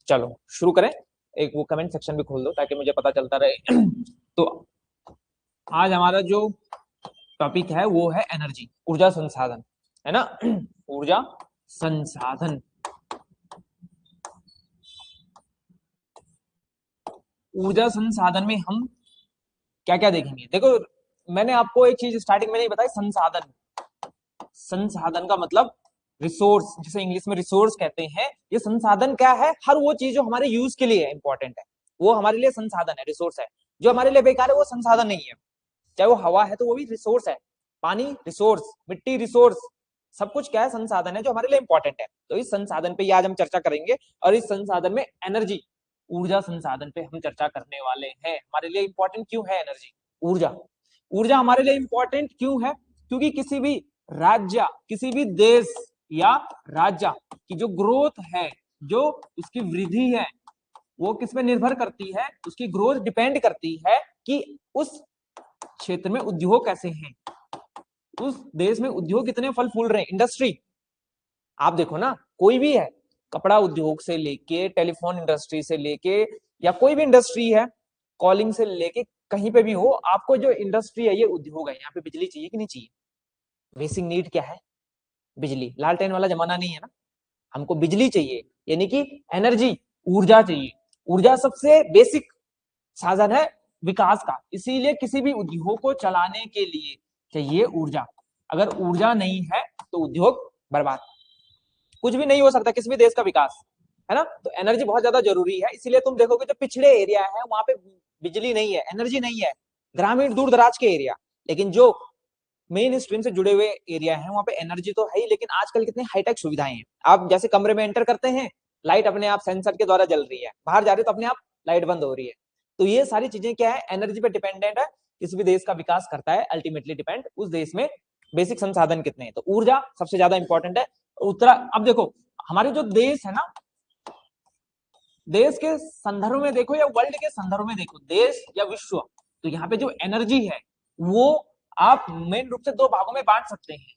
चलो शुरू करें। एक वो कमेंट सेक्शन भी खोल दो ताकि मुझे पता चलता रहे। तो आज हमारा जो टॉपिक है वो है एनर्जी, ऊर्जा संसाधन, है ना। ऊर्जा संसाधन। ऊर्जा संसाधन में हम क्या क्या देखेंगे? देखो, मैंने आपको एक चीज स्टार्टिंग में नहीं बताई। संसाधन, संसाधन का मतलब रिसोर्स, जिसे इंग्लिश में रिसोर्स कहते हैं। ये संसाधन क्या है? हर वो चीज जो हमारे यूज के लिए इंपॉर्टेंट है वो हमारे लिए संसाधन है, रिसोर्स है। जो हमारे लिए बेकार है वो संसाधन नहीं है। चाहे वो हवा है तो वो भी रिसोर्स है, पानी रिसोर्स, मिट्टी रिसोर्स, सब कुछ क्या है? संसाधन है जो हमारे लिए इंपॉर्टेंट है। तो इस संसाधन पे आज हम चर्चा करेंगे, और इस संसाधन में एनर्जी, ऊर्जा संसाधन पे हम चर्चा करने वाले हैं। हमारे लिए इंपॉर्टेंट क्यों है एनर्जी, ऊर्जा? ऊर्जा हमारे लिए इंपॉर्टेंट क्यों है? क्योंकि किसी भी राज्य, किसी भी देश या राज्य की जो ग्रोथ है, जो उसकी वृद्धि है, वो किस पे निर्भर करती है? उसकी ग्रोथ डिपेंड करती है कि उस क्षेत्र में उद्योग कैसे हैं, उस देश में उद्योग कितने फल फूल रहे हैं। इंडस्ट्री आप देखो ना, कोई भी है, कपड़ा उद्योग से लेके टेलीफोन इंडस्ट्री से लेके, या कोई भी इंडस्ट्री है, कॉलिंग से लेके कहीं पे भी हो, आपको जो इंडस्ट्री है, ये उद्योग है, यहाँ पे बिजली चाहिए कि नहीं चाहिए? बेसिक नीड क्या है? बिजली। लालटेन वाला जमाना नहीं है ना, हमको बिजली चाहिए, यानी कि एनर्जी, ऊर्जा चाहिए। ऊर्जा सबसे बेसिक साधन है विकास का, इसीलिए किसी भी उद्योग को चलाने के लिए चाहिए ऊर्जा। अगर ऊर्जा नहीं है तो उद्योग बर्बाद, कुछ भी नहीं हो सकता किसी भी देश का विकास, है ना। तो एनर्जी बहुत ज्यादा जरूरी है। इसीलिए तुम देखोगे जो पिछड़े एरिया है वहां पे बिजली नहीं है, एनर्जी नहीं है, ग्रामीण दूर दराज के एरिया। लेकिन जो मेन स्ट्रीम से जुड़े हुए एरिया है वहां पे एनर्जी तो है ही, लेकिन आजकल कितनी हाईटेक सुविधाएं हैं। आप जैसे कमरे में एंटर करते हैं, लाइट अपने आप सेंसर के द्वारा जल रही है, बाहर जा रहे हो तो अपने आप लाइट बंद हो रही है। तो ये सारी चीजें क्या है? एनर्जी पे डिपेंडेंट है। किसी भी देश का विकास करता है अल्टीमेटली डिपेंड उस देश में बेसिक संसाधन कितने हैं। तो ऊर्जा सबसे ज्यादा इंपॉर्टेंट है। अब देखो, हमारे जो देश है ना, देश के संदर्भ में देखो या वर्ल्ड के संदर्भ में देखो, देश या विश्व, तो यहाँ पे जो एनर्जी है वो आप मेन रूप से दो भागों में बांट सकते हैं।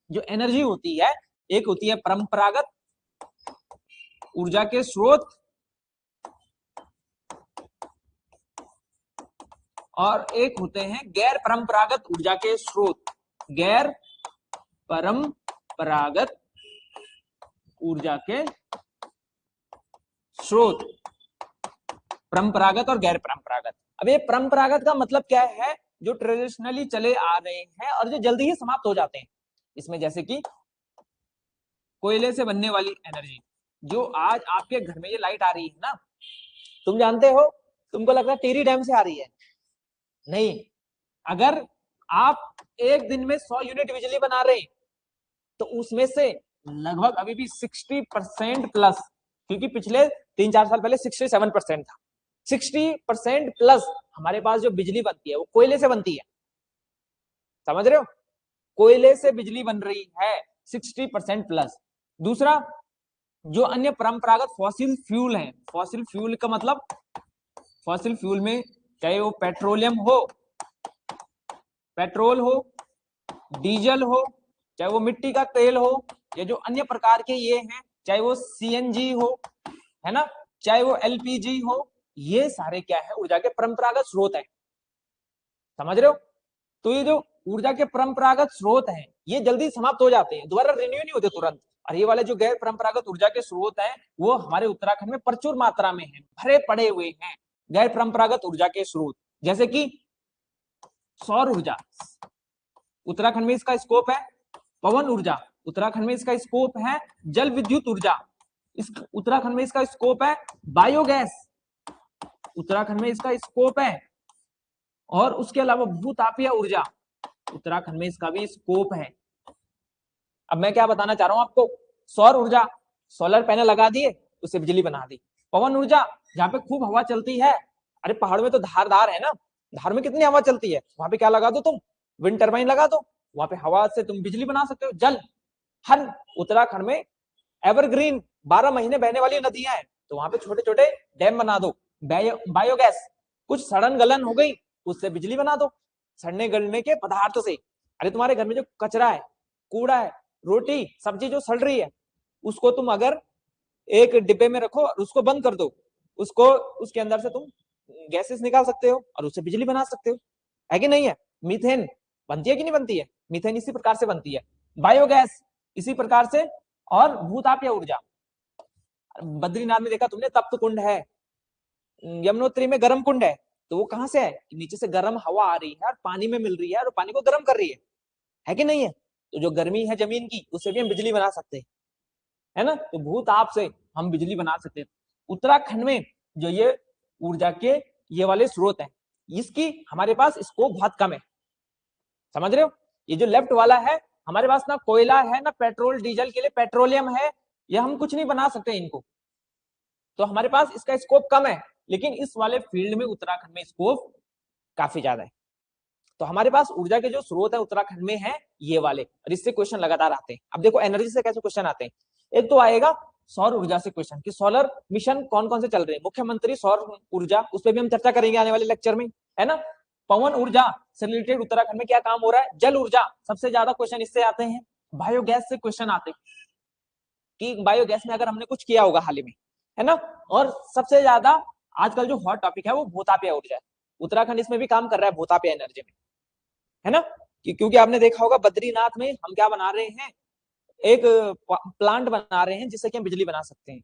जो एनर्जी होती है, एक होती है परंपरागत ऊर्जा के स्रोत, और एक होते हैं गैर परंपरागत ऊर्जा के स्रोत। गैर परंपरागत ऊर्जा के स्रोत, परंपरागत और गैर परंपरागत। अब ये परंपरागत का मतलब क्या है? जो ट्रेडिशनली चले आ रहे हैं और जो जल्दी ही समाप्त हो जाते हैं। इसमें जैसे कि कोयले से बनने वाली एनर्जी, जो आज आपके घर में ये लाइट आ रही है ना, तुम जानते हो, तुमको लगता है टेरी डैम से आ रही है, नहीं। अगर आप एक दिन में 100 यूनिट बिजली बना रहे हैं तो उसमें से लगभग अभी भी 60% प्लस, क्योंकि पिछले 3-4 साल पहले 67% था, 60% प्लस हमारे पास जो बिजली बनती है वो कोयले से बनती है। समझ रहे हो? कोयले से बिजली बन रही है 60% प्लस। दूसरा, जो अन्य परंपरागत फॉसिल फ्यूल है, फॉसिल फ्यूल का मतलब, फॉसिल फ्यूल में चाहे वो पेट्रोलियम हो, पेट्रोल हो, डीजल हो, चाहे वो मिट्टी का तेल हो, या जो अन्य प्रकार के ये हैं, चाहे वो सीएनजी हो, है ना, चाहे वो एलपीजी हो, ये सारे क्या है? ऊर्जा के परंपरागत स्रोत हैं। समझ रहे हो? तो ये जो ऊर्जा के परंपरागत स्रोत हैं ये जल्दी समाप्त हो जाते हैं, दोबारा रिन्यू नहीं होते तुरंत। और ये वाले जो गैर परंपरागत ऊर्जा के स्रोत हैं वो हमारे उत्तराखंड में प्रचुर मात्रा में है, भरे पड़े हुए हैं गैर परंपरागत ऊर्जा के स्रोत। जैसे कि सौर ऊर्जा, उत्तराखंड में इसका स्कोप है। पवन ऊर्जा, उत्तराखंड में इसका स्कोप है। जल विद्युत ऊर्जा, इस उत्तराखंड में इसका स्कोप है। बायोगैस, उत्तराखंड में इसका स्कोप है। और उसके अलावा भूतापीय ऊर्जा, उत्तराखंड में इसका भी स्कोप है। अब मैं क्या बताना चाह रहा हूं आपको, सौर ऊर्जा, सोलर पैनल लगा दिए, उससे बिजली बना दी। पवन ऊर्जा, जहां पे खूब हवा चलती है, अरे पहाड़ में तो धारदार है ना, धार में कितनी हवा चलती है, वहां पे क्या लगा दो तुम? विंड टर्बाइन लगा दो, वहां पे हवा से तुम बिजली बना सकते हो। जल, हर उत्तराखंड में एवरग्रीन 12 महीने बहने वाली नदियां हैं, तो वहां पे छोटे छोटे डैम बना दो। बायोगैस, कुछ सड़न गलन हो गई, उससे बिजली बना दो, सड़ने गलने के पदार्थ से। अरे तुम्हारे घर में जो कचरा है, कूड़ा है, रोटी सब्जी जो सड़ रही है, उसको तुम अगर एक डिब्बे में रखो और उसको बंद कर दो, उसको उसके अंदर से तुम गैसेस निकाल सकते हो और उससे बिजली बना सकते हो, है कि नहीं है? मीथेन बनती है कि नहीं बनती है? मीथेन इसी प्रकार से बनती है, बायोगैस इसी प्रकार से, और भूतापीय ऊर्जा, बद्रीनाथ में देखा तुमने तप्त कुंड है, यमुनोत्री में गर्म कुंड है, तो वो कहां से है? नीचे से गर्म हवा आ रही है और पानी में मिल रही है और पानी को गर्म कर रही है कि नहीं है? तो जो गर्मी है जमीन की, उससे भी हम बिजली बना सकते हैं, है ना? तो भूताप से हम बिजली बना सकते हैं। उत्तराखंड में जो ये ऊर्जा के ये वाले स्रोत हैं, इसकी हमारे पास स्कोप बहुत कम है, समझ रहे हो? ये जो लेफ्ट वाला है, हमारे पास ना कोयला है ना पेट्रोल डीजल के लिए पेट्रोलियम है, ये हम कुछ नहीं बना सकते इनको, तो हमारे पास इसका स्कोप कम है। लेकिन इस वाले फील्ड में उत्तराखंड में स्कोप काफी ज्यादा है। तो हमारे पास ऊर्जा के जो स्रोत है उत्तराखंड में है ये वाले, और इससे क्वेश्चन लगातार आते हैं। अब देखो एनर्जी से कैसे क्वेश्चन आते हैं। एक तो आएगा सौर ऊर्जा से क्वेश्चन कि सोलर मिशन कौन कौन से चल रहे हैं, मुख्यमंत्री सौर ऊर्जा, उस पर भी हम चर्चा करेंगे आने वाले लेक्चर में, है ना? पवन ऊर्जा से रिलेटेड उत्तराखंड में क्या काम हो रहा है, जल ऊर्जा सबसे ज्यादा क्वेश्चन इससे आते हैं, बायोगैस से क्वेश्चन आते हैं कि बायोगैस में अगर हमने कुछ किया होगा हाल ही में, है ना? और सबसे ज्यादा आजकल जो हॉट टॉपिक है वो भूतापीय ऊर्जा है, उत्तराखंड इसमें भी काम कर रहा है भूतापीय एनर्जी में, है ना? क्योंकि आपने देखा होगा बद्रीनाथ में हम क्या बना रहे हैं, एक प्लांट बना रहे हैं जिससे कि हम बिजली बना सकते हैं,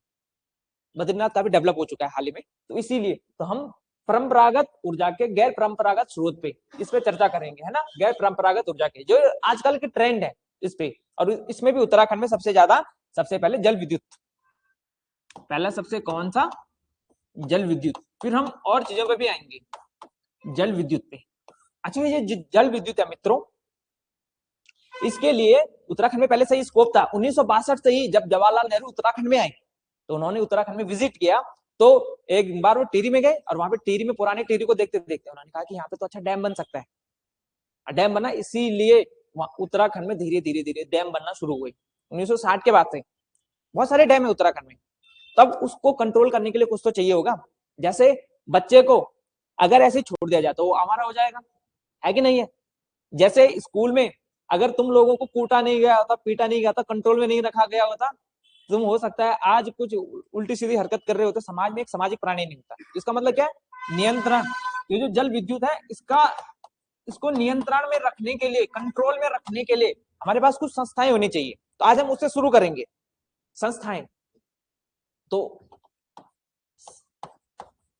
बद्रीनाथ काफी डेवलप हो चुका है हाल ही में, तो इसीलिए तो हम परंपरागत ऊर्जा के गैर परंपरागत स्रोत पे इस पे चर्चा करेंगे, है ना? गैर परंपरागत ऊर्जा के जो आजकल के ट्रेंड है इस पे, और इसमें भी उत्तराखंड में सबसे ज्यादा, सबसे पहले जल विद्युत, पहला सबसे कौन सा, जल विद्युत, फिर हम और चीजों पे भी आएंगे, जल विद्युत पे। अच्छा ये जल विद्युत है मित्रों, इसके लिए उत्तराखंड में पहले से ही स्कोप था, 1962 से ही जब जवाहरलाल नेहरू उत्तराखंड में आए तो उन्होंने उत्तराखंड में विजिट किया, तो एक बार वो टिहरी में गए और वहां पे टिहरी में पुराने टिहरी को देखते देखते उन्होंने कहा कि यहाँ पे तो अच्छा डैम बन सकता है, डैम बना, इसीलिए उत्तराखंड में धीरे धीरे धीरे डैम बनना शुरू हुए 1960 के बाद से, बहुत सारे डैम है उत्तराखंड में। तब उसको कंट्रोल करने के लिए कुछ तो चाहिए होगा, जैसे बच्चे को अगर ऐसे छोड़ दिया जाए तो वो आवारा हो जाएगा, है कि नहीं है? जैसे स्कूल में अगर तुम लोगों को कूटा नहीं गया होता, पीटा नहीं गया था, कंट्रोल में नहीं रखा गया होता, तुम हो सकता है आज कुछ उल्टी सीधी हरकत कर रहे होते, समाज में एक सामाजिक प्राणी नहीं होता। इसका मतलब क्या है, नियंत्रण। ये जो जल विद्युत है इसका, इसको नियंत्रण में रखने के लिए, कंट्रोल में रखने के लिए हमारे पास कुछ संस्थाएं होनी चाहिए, तो आज हम उससे शुरू करेंगे संस्थाएं। तो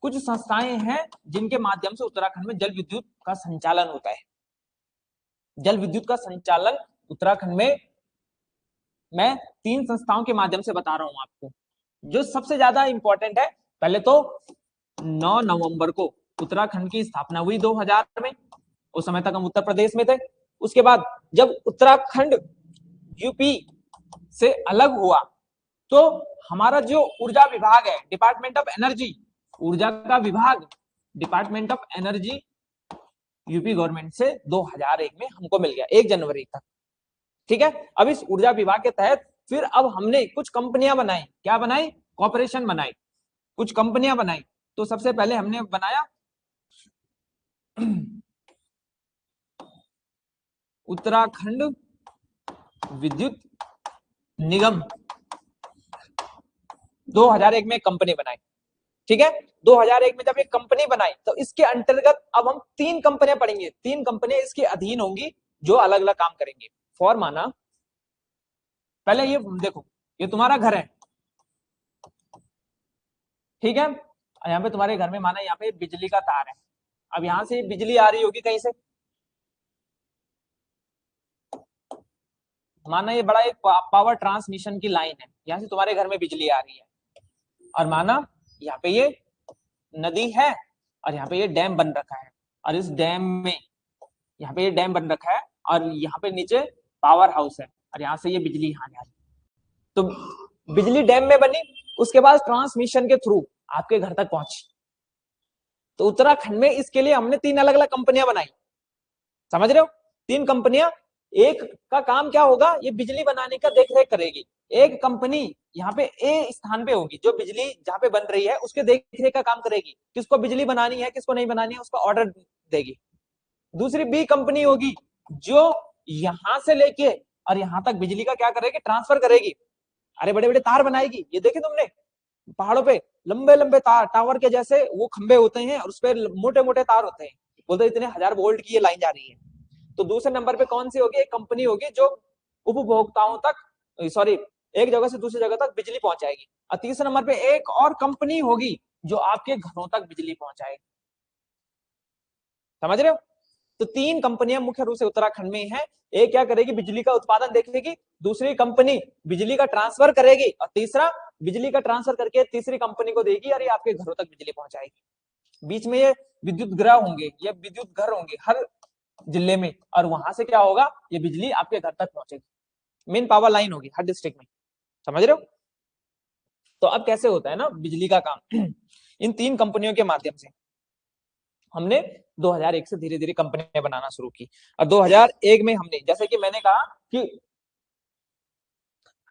कुछ संस्थाएं हैं जिनके माध्यम से उत्तराखंड में जल विद्युत का संचालन होता है। जल विद्युत का संचालन उत्तराखंड में मैं 3 संस्थाओं के माध्यम से बता रहा हूं आपको, जो सबसे ज्यादा इंपॉर्टेंट है। पहले तो 9 नवंबर को उत्तराखंड की स्थापना हुई 2000 में, उस समय तक हम उत्तर प्रदेश में थे। उसके बाद जब उत्तराखंड यूपी से अलग हुआ तो हमारा जो ऊर्जा विभाग है, डिपार्टमेंट ऑफ एनर्जी, ऊर्जा का विभाग, department of energy UP government से 2001 में हमको मिल गया 1 जनवरी तक, ठीक है? अब इस ऊर्जा विभाग के तहत फिर अब हमने कुछ कंपनियां बनाई, क्या बनाई, कॉर्पोरेशन बनाई, कुछ कंपनियां बनाई। तो सबसे पहले हमने बनाया उत्तराखंड विद्युत निगम, 2001 में कंपनी बनाई, ठीक है? 2001 में जब एक कंपनी बनाई तो इसके अंतर्गत अब हम 3 कंपनियां पढ़ेंगे, 3 कंपनियां इसके अधीन होंगी जो अलग अलग काम करेंगे। फॉर माना, पहले ये देखो, ये तुम्हारा घर है, ठीक है? यहाँ पे तुम्हारे घर में माना यहाँ पे बिजली का तार है, अब यहाँ से बिजली आ रही होगी कहीं से, माना ये बड़ा एक पावर ट्रांसमिशन की लाइन है, यहाँ से तुम्हारे घर में बिजली आ रही है, और माना यहाँ पे ये नदी है और यहाँ पे ये डैम बन रखा है, और इस डैम में यहाँ पे ये डैम बन रखा है और यहाँ पे नीचे पावर हाउस है, और यहाँ से ये बिजली यहाँ आ रही है। तो बिजली डैम में बनी, उसके बाद ट्रांसमिशन के थ्रू आपके घर तक पहुंची। तो उत्तराखंड में इसके लिए हमने 3 अलग अलग कंपनियां बनाई, समझ रहे हो? 3 कंपनियां, एक का काम क्या होगा, ये बिजली बनाने का देखरेख करेगी, एक कंपनी यहाँ पे ए स्थान पे होगी जो बिजली जहाँ पे बन रही है उसके देखरेख का काम करेगी, किसको बिजली बनानी है किसको नहीं बनानी है उसका ऑर्डर देगी। दूसरी बी कंपनी होगी जो यहां से लेके और यहां तक बिजली का क्या करेगी, ट्रांसफर करेगी। अरे बड़े बड़े तार बनाएगी, ये देखे तुमने पहाड़ों पे लंबे लंबे तार, टावर के जैसे वो खंबे होते हैं और उस पर मोटे मोटे तार होते हैं, बोलते इतने 1000 वोल्ट की ये लाइन जा रही है। तो दूसरे नंबर पे कौन सी होगी, एक कंपनी होगी जो उपभोक्ताओं तक, सॉरी, एक जगह से दूसरी जगह तक बिजली पहुंचाएगी। और तीसरे नंबर पे एक और कंपनी होगी जो आपके घरों तक बिजली पहुंचाएगी। समझ रहे हो? तो 3 कंपनियां मुख्य रूप से उत्तराखंड में हैं। एक क्या करेगी, बिजली का उत्पादन देखेगी, दूसरी कंपनी बिजली का ट्रांसफर करेगी, और तीसरा बिजली का ट्रांसफर करके तीसरी कंपनी को देगी और ये आपके घरों तक बिजली पहुंचाएगी। बीच में ये विद्युत गृह होंगे, ये विद्युत घर होंगे हर जिले में, और वहां से क्या होगा, ये बिजली आपके घर तक पहुंचेगी। मेन पावर लाइन होगी हर डिस्ट्रिक्ट में। समझ रहे हो? तो अब कैसे होता है ना बिजली का काम इन 3 कंपनियों के माध्यम से हमने 2001 से धीरे धीरे कंपनियां बनाना शुरू की। और 2001 में हमने, जैसे कि मैंने कहा कि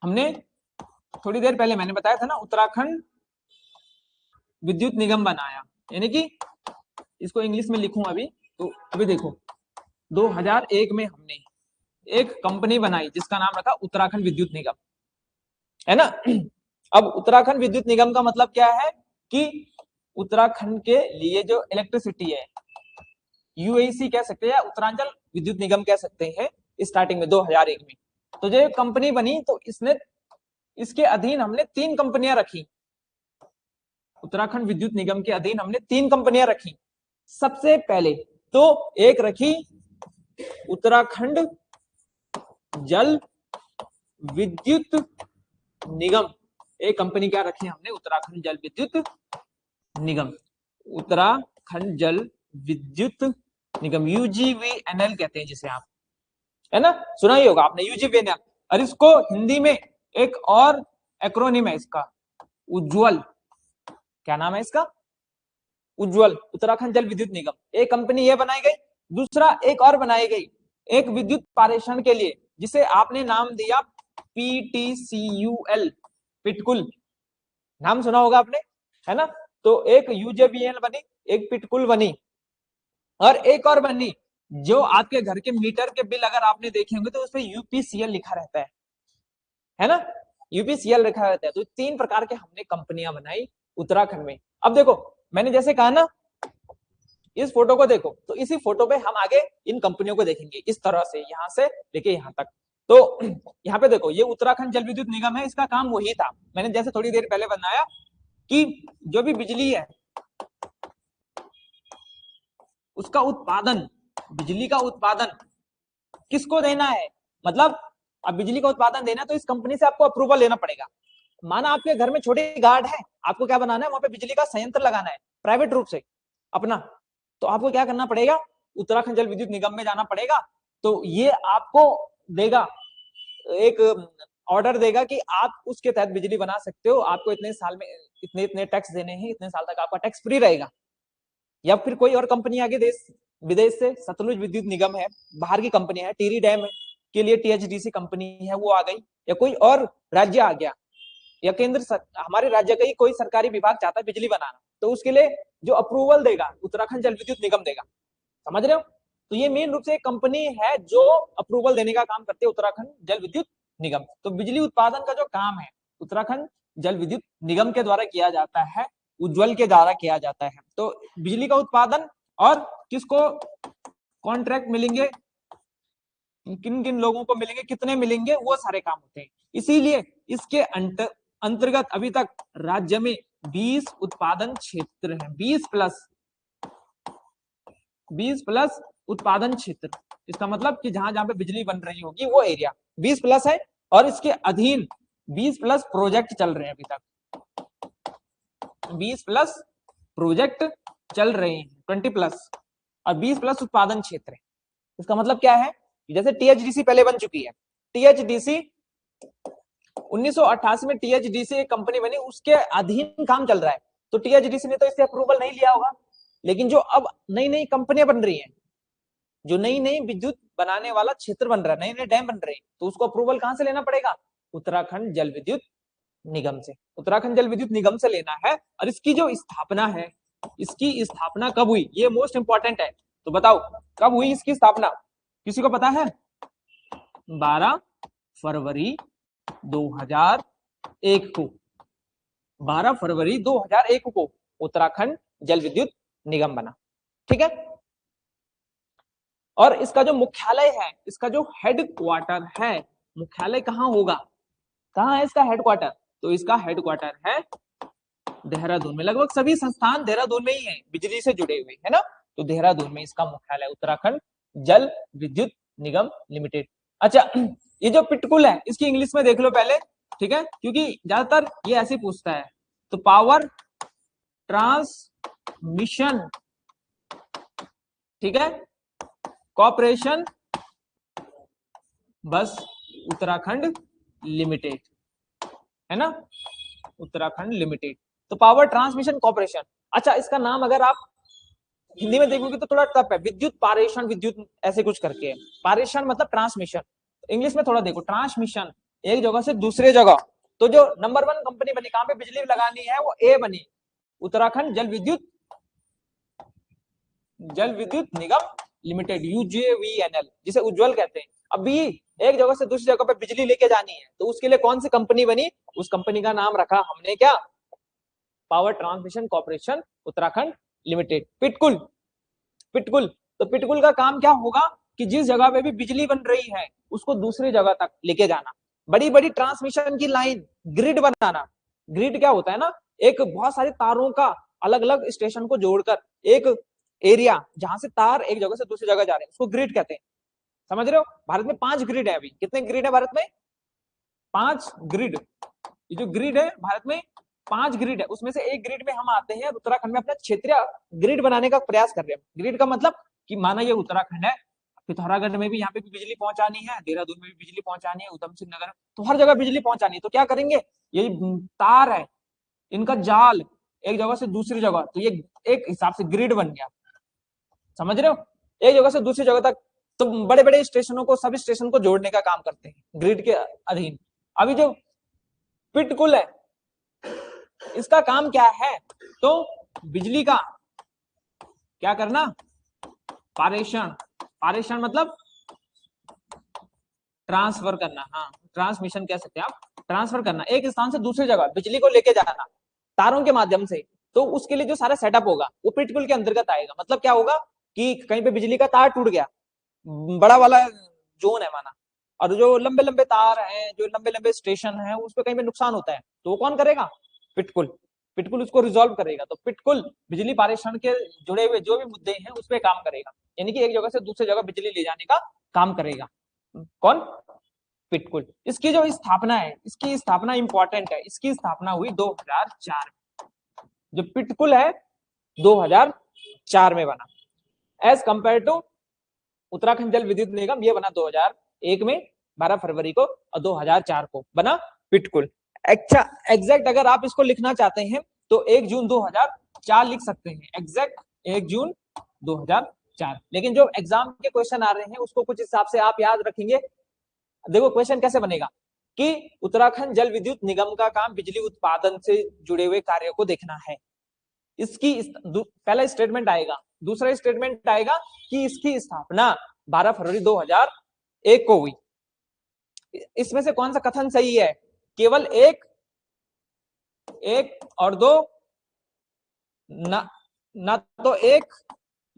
हमने थोड़ी देर पहले मैंने बताया था ना, उत्तराखंड विद्युत निगम बनाया, यानी कि इसको इंग्लिश में लिखूं अभी तो अभी देखो 2001 में हमने एक कंपनी बनाई जिसका नाम रखा उत्तराखंड विद्युत निगम, है ना। अब उत्तराखंड विद्युत निगम का मतलब क्या है कि उत्तराखंड के लिए जो इलेक्ट्रिसिटी है, यूएसी कह सकते हैं, उत्तरांचल विद्युत निगम कह सकते हैं, स्टार्टिंग में 2001 में। तो जो कंपनी बनी तो इसके अधीन हमने 3 कंपनियां रखी। उत्तराखंड विद्युत निगम के अधीन हमने 3 कंपनियां रखी। सबसे पहले तो एक रखी उत्तराखंड जल विद्युत निगम, एक कंपनी क्या रखी हमने, उत्तराखंड जल विद्युत निगम, उत्तराखंड जल विद्युत निगम, यूजीवीएनएल कहते हैं जिसे आप, है ना, सुना ही होगा आपने यूजीवीएनएल। और इसको हिंदी में एक और एक्रोनिम है इसका, उज्ज्वल। क्या नाम है इसका? उज्ज्वल, उत्तराखंड जल विद्युत निगम। एक कंपनी ये बनाई गई, दूसरा एक और बनाई गई, एक विद्युत पारेषण के लिए, जिसे आपने नाम दिया पीटीसीयूएल, पिटकुल, नाम सुना होगा आपने, है ना। तो एक यूजेबीएल बनी, एक पिटकुल बनी, और एक और बनी जो आपके घर के मीटर के बिल अगर आपने देखे होंगे तो उसपे यूपीसीएल लिखा रहता है ना, यूपीसीएल लिखा रहता है। तो 3 प्रकार के हमने कंपनियां बनाई उत्तराखंड में। अब देखो मैंने जैसे कहा ना, इस फोटो को देखो, तो इसी फोटो पे हम आगे इन कंपनियों को देखेंगे इस तरह से, यहां से लेके यहां तक। तो यहाँ पे देखो, ये उत्तराखंड जल विद्युत निगम है, इसका काम वही था मैंने जैसे थोड़ी देर पहले बनाया कि जो भी बिजली है उसका उत्पादन, बिजली का उत्पादन किसको देना है, मतलब अब बिजली का उत्पादन देना तो इस कंपनी से आपको अप्रूवल लेना पड़ेगा। माना आपके घर में छोटी गार्ड है, आपको क्या बनाना है, वहां पे बिजली का संयंत्र लगाना है प्राइवेट रूप से अपना, तो आपको क्या करना पड़ेगा, उत्तराखंड जल विद्युत निगम में जाना पड़ेगा। तो ये आपको देगा, एक ऑर्डर देगा कि आप उसके तहत बिजली बना सकते हो, आपको इतने साल में इतने इतने टैक्स देने हैं, इतने साल तक आपका टैक्स फ्री रहेगा। या फिर कोई और कंपनी आगे देश विदेश से, सतलुज विद्युत निगम है, बाहर की कंपनी है, टिहरी डैम के लिए टीएचडीसी कंपनी है वो आ गई, या कोई और राज्य आ गया, या केंद्र हमारे राज्य का ही कोई सरकारी विभाग चाहता है बिजली बनाना, तो उसके लिए जो अप्रूवल देगा उत्तराखंड जल विद्युत निगम देगा। समझ रहे हो? तो ये मेन रूप से एक कंपनी है जो अप्रूवल देने का काम करती है, उत्तराखंड जल विद्युत निगम। तो बिजली उत्पादन का जो काम है उत्तराखंड जल विद्युत निगम के द्वारा किया जाता है, उज्ज्वल के द्वारा किया जाता है। तो बिजली का उत्पादन और किसको कॉन्ट्रैक्ट मिलेंगे, किन किन लोगों को मिलेंगे, कितने मिलेंगे, वो सारे काम होते हैं। इसीलिए इसके अंतर्गत अभी तक राज्य में 20 उत्पादन क्षेत्र हैं, 20 प्लस उत्पादन क्षेत्र। इसका मतलब कि जहां जहां पे बिजली बन रही होगी वो एरिया 20 प्लस है, और इसके अधीन 20 प्लस प्रोजेक्ट चल रहे हैं अभी तक, 20 प्लस प्रोजेक्ट चल रहे हैं, 20 प्लस, और 20 प्लस उत्पादन क्षेत्र है। इसका मतलब क्या है, जैसे टीएचडीसी पहले बन चुकी है, टीएचडीसी 1988 में टीएचडीसी एक कंपनी बनी, उसके अधीन काम चल रहा है। तो टीएचडीसी ने तो इससे अप्रूवल नहीं लिया होगा, लेकिन जो अब नई नई कंपनियां बन रही हैं, जो नई नई विद्युत बनाने वाला क्षेत्र बन रहा है, नए नए डैम बन रहे हैं, तो उसको अप्रूवल कहां से लेना पड़ेगा, उत्तराखंड जल विद्युत निगम से, उत्तराखंड जल विद्युत निगम से लेना है। और इसकी जो स्थापना है, इसकी स्थापना कब हुई, ये मोस्ट इंपॉर्टेंट है। तो बताओ कब हुई इसकी स्थापना, किसी को पता है? 12 फरवरी 2000 2001 को, 12 फरवरी 2001 को उत्तराखंड जल विद्युत निगम बना। ठीक है, और इसका जो मुख्यालय है, इसका जो हेडक्वार्टर है, मुख्यालय कहाँ होगा, कहाँ है इसका हेडक्वार्टर, तो इसका हेडक्वार्टर है देहरादून में। लगभग सभी संस्थान देहरादून में ही है, बिजली से जुड़े हुए, है ना। तो देहरादून में इसका मुख्यालय, उत्तराखंड जल विद्युत निगम लिमिटेड। अच्छा, ये जो पिटकुल है इसकी इंग्लिश में देख लो पहले, ठीक है, क्योंकि ज्यादातर ये ऐसे पूछता है। तो पावर ट्रांसमिशन, ठीक है, कॉर्पोरेशन बस उत्तराखंड लिमिटेड, है ना, उत्तराखंड लिमिटेड। तो पावर ट्रांसमिशन कॉर्पोरेशन। अच्छा, इसका नाम अगर आप हिंदी में देखोगे तो थोड़ा टफ है, विद्युत पारेषण, विद्युत ऐसे कुछ करके है। पारेषण मतलब ट्रांसमिशन, इंग्लिश में थोड़ा देखो, ट्रांसमिशन एक जगह से दूसरे जगह। तो जो नंबर 1 कंपनी बनी, कहां पे बिजली लगानी है, वो ए बनी, उत्तराखंड जल विद्युत निगम लिमिटेड, UJVNL, जिसे उज्जवल कहते हैं। अभी एक जगह से दूसरी जगह पे बिजली लेके जानी है, तो उसके लिए कौन सी कंपनी बनी, उस कंपनी का नाम रखा हमने क्या, power transmission corporation Uttarakhand limited. PTCUL, PTCUL, तो पिटकुल का काम क्या होगा कि जिस जगह पे भी बिजली बन रही है उसको दूसरी जगह तक लेके जाना, बड़ी बड़ी ट्रांसमिशन की लाइन, ग्रिड बनाना। ग्रिड क्या होता है ना, एक बहुत सारे तारों का अलग अलग स्टेशन को जोड़कर एक एरिया, जहां से तार एक जगह से दूसरी जगह जा रहे हैं, उसको ग्रिड कहते हैं। समझ रहे हो, भारत में 5 ग्रिड है। अभी कितने ग्रिड है भारत में, 5 ग्रिड। ये जो ग्रिड है भारत में 5 ग्रिड है, उसमें से एक ग्रिड में हम आते हैं, उत्तराखंड में अपना क्षेत्रीय ग्रिड बनाने का प्रयास कर रहे हैं। ग्रिड का मतलब कि माना ये उत्तराखंड है, पिथौरागढ़ में भी यहाँ पे भी बिजली पहुंचानी है, देहरादून में भी बिजली पहुंचानी है, उधम सिंह नगर, तो हर जगह बिजली पहुंचानी है। तो क्या करेंगे, ये तार है, इनका जाल एक जगह से दूसरी जगह, तो ये एक हिसाब से ग्रिड बन गया। समझ रहे हो, एक जगह से दूसरी जगह तक, तो बड़े बड़े स्टेशनों को, सब स्टेशन को जोड़ने का काम करते हैं ग्रिड के अधीन। अभी जो पिटकुल है, इसका काम क्या है, तो बिजली का क्या करना, पारेषण, पारेषण मतलब ट्रांसफर करना, हाँ, ट्रांसमिशन कह सकते हैं आप, ट्रांसफर करना, एक स्थान से दूसरी जगह बिजली को लेके जाना तारों के माध्यम से। तो उसके लिए जो सारा सेटअप होगा वो पिटकुल के अंतर्गत आएगा। मतलब क्या होगा कि कहीं पे बिजली का तार टूट गया, बड़ा वाला जोन है माना, और जो लंबे लंबे तार हैं, जो लंबे लंबे स्टेशन हैं, उस पर कहीं पे नुकसान होता है, तो वो कौन करेगा, पिटकुल। पिटकुल उसको रिजॉल्व करेगा। तो पिटकुल बिजली पारेषण के जुड़े हुए जो भी मुद्दे हैं उस पर काम करेगा, यानी कि एक जगह से दूसरी जगह बिजली ले जाने का काम करेगा। कौन, पिटकुल। इसकी जो स्थापना है, इसकी स्थापना इंपॉर्टेंट है, इसकी स्थापना हुई 2004 में। जो पिटकुल है 2004 में बना, एज कंपेयर टू उत्तराखंड जल विद्युत निगम, ये बना 2001 में 12 फरवरी को, और 2004 को बना पिटकुल। अच्छा, एग्जैक्ट अगर आप इसको लिखना चाहते हैं तो 1 जून 2004 लिख सकते हैं, एग्जैक्ट 1 जून 2004। लेकिन जो एग्जाम के क्वेश्चन आ रहे हैं उसको कुछ हिसाब से आप याद रखेंगे। देखो क्वेश्चन कैसे बनेगा कि उत्तराखंड जल विद्युत निगम का काम बिजली उत्पादन से जुड़े हुए कार्यों को देखना है। इसकी पहला स्टेटमेंट आएगा, दूसरा स्टेटमेंट आएगा कि इसकी स्थापना 12 फरवरी 2001 को हुई। इसमें से कौन सा कथन सही है, केवल एक और दो, ना तो एक,